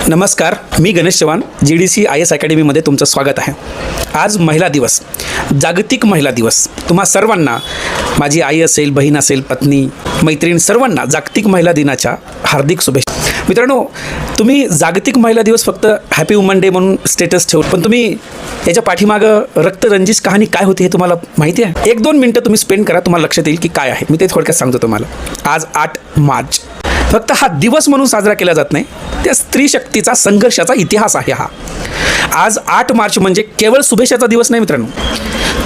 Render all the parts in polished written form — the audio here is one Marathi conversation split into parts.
नमस्कार, मी गणेश चव्हाण, GDC IS अकॅडमीमध्ये तुमचं स्वागत आहे. आज महिला दिवस, जागतिक महिला दिवस. तुम्हा सर्वांना, माझी आई असेल, बहीण असेल, पत्नी, मैत्रीण, सर्वांना जागतिक महिला दिनाच्या हार्दिक शुभेच्छा. मित्रांनो, तुम्ही जागतिक महिला दिवस फक्त हॅपी वुमन डे म्हणून स्टेटस ठेवू, पण तुम्ही याच्या पाठीमागं रक्तरंजित कहाणी काय होती हे तुम्हाला माहिती आहे? 1-2 मिनटं तुम्ही स्पेंड करा, तुम्हाला लक्षात येईल की काय आहे. मी ते थोडक्यात सांगतो तुम्हाला. आज 8 मार्च फक्त हा दिवस म्हणून साजरा केला जात नाही, त्या स्त्री शक्तीचा संघर्षाचा इतिहास आहे हा. आज 8 मार्च म्हणजे केवळ शुभेच्छाचा दिवस नाही मित्रांनो,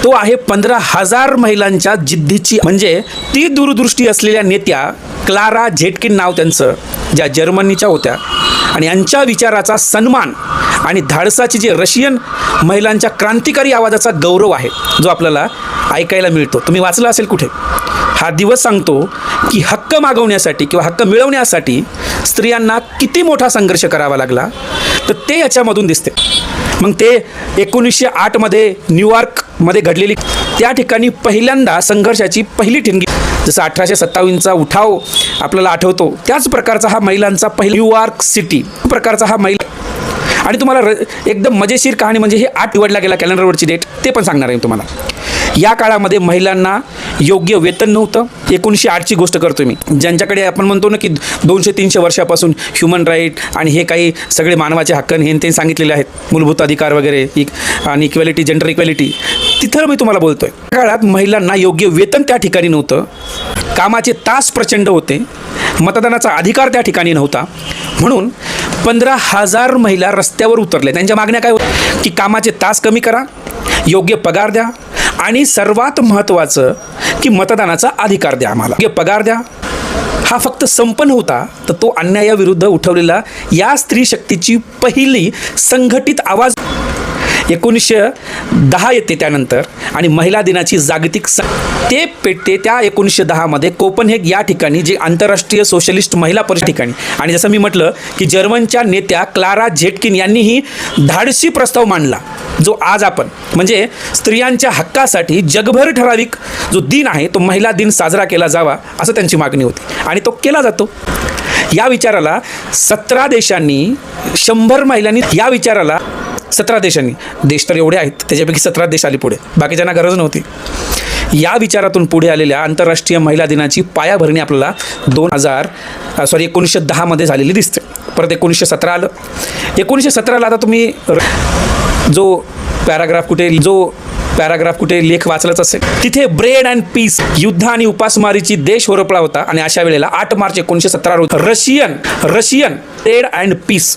तो आहे 15,000 महिलांच्या जिद्दीची, म्हणजे ती दूरदृष्टी असलेल्या नेत्या क्लारा झेटकिन नाव त्यांचं, ज्या जर्मनीच्या होत्या, आणि यांच्या विचाराचा सन्मान आणि धाडसाची जे रशियन महिलांच्या क्रांतिकारी आवाजाचा गौरव आहे, जो आपल्याला ऐकायला मिळतो. तुम्ही वाचलं असेल कुठे. हा दिवस सांगतो की हक्क मागवण्यासाठी किंवा हक्क मिळवण्यासाठी स्त्रियांना किती मोठा संघर्ष करावा लागला, तर ते याच्यामधून दिसते. मग ते 1908मध्ये न्यूयॉर्कमध्ये घडलेली, त्या ठिकाणी पहिल्यांदा संघर्षाची पहिली ठिणगी, जसं 1827चा उठाव आपल्याला आठवतो, त्याच प्रकारचा हा महिलांचा पहिला न्यूयॉर्क सिटी प्रकारचा हा महिला. आणि तुम्हाला एकदम मजेशीर कहाणी म्हणजे हे 8 निवडला गेला कॅलेंडरवरची डेट, ते पण सांगणार आहे तुम्हाला. या काळामध्ये महिलांना योग्य वेतन नव्हतं. 1908ची गोष्ट करतो मी, ज्यांच्याकडे आपण म्हणतो ना की 200-300 वर्षापासून ह्युमन राईट आणि हे काही सगळे मानवाचे हक्क हे ते सांगितलेले आहेत, मूलभूत अधिकार वगैरे आणि इक्वॅलिटी, जेंडर इक्वॅलिटी, तिथं मी तुम्हाला बोलतोय. त्या काळात महिलांना योग्य वेतन त्या ठिकाणी नव्हतं, कामाचे तास प्रचंड होते, मतदानाचा अधिकार त्या ठिकाणी नव्हता. म्हणून 15,000 महिला रस्त्यावर उतरले. त्यांच्या मागण्या काय होत्या की कामाचे तास कमी करा, योग्य पगार द्या, आणि सर्वात महत्त्वाचं की मतदानाचा अधिकार द्या आम्हाला. योग्य पगार द्या. हा फक्त संप नव्हता, तर तो अन्यायाविरुद्ध उठवलेला या स्त्री शक्तीची पहिली संघटित आवाज. 1910 येते त्यानंतर, आणि महिला दिनाची जागतिक ते पेटते त्या 1910मध्ये कोपनहेग या ठिकाणी, जे आंतरराष्ट्रीय सोशलिस्ट महिला परिषद ठिकाणी. आणि जसं मी म्हटलं की जर्मनच्या नेत्या क्लारा झेटकिन यांनीही धाडसी प्रस्ताव मांडला, जो आज आपण म्हणजे स्त्रियांच्या हक्कासाठी जगभर ठराविक जो दिन आहे, तो महिला दिन साजरा केला जावा, असं त्यांची मागणी होती, आणि तो केला जातो. या विचाराला 17 देशांनी, 100 महिलांनी, या विचाराला 17 देशांनी, देश तर एवढे आहेत, त्याच्यापैकी 17 देश आली पुढे, बाकीच्यांना गरज नव्हती. या विचारातून पुढे आलेल्या आंतरराष्ट्रीय महिला दिनाची पायाभरणी आपल्याला 1910मध्ये झालेली दिसते. परत 1917 आलं. 1917ला आता तुम्ही जो पॅराग्राफ कुठे लेख वाचलाच असेल, तिथे ब्रेड अँड पीस, युद्ध आणि उपासमारीची देश होरपळा होता. आणि अशा वेळेला 8 मार्च 1917 रोजी रशियन ब्रेड अँड पीस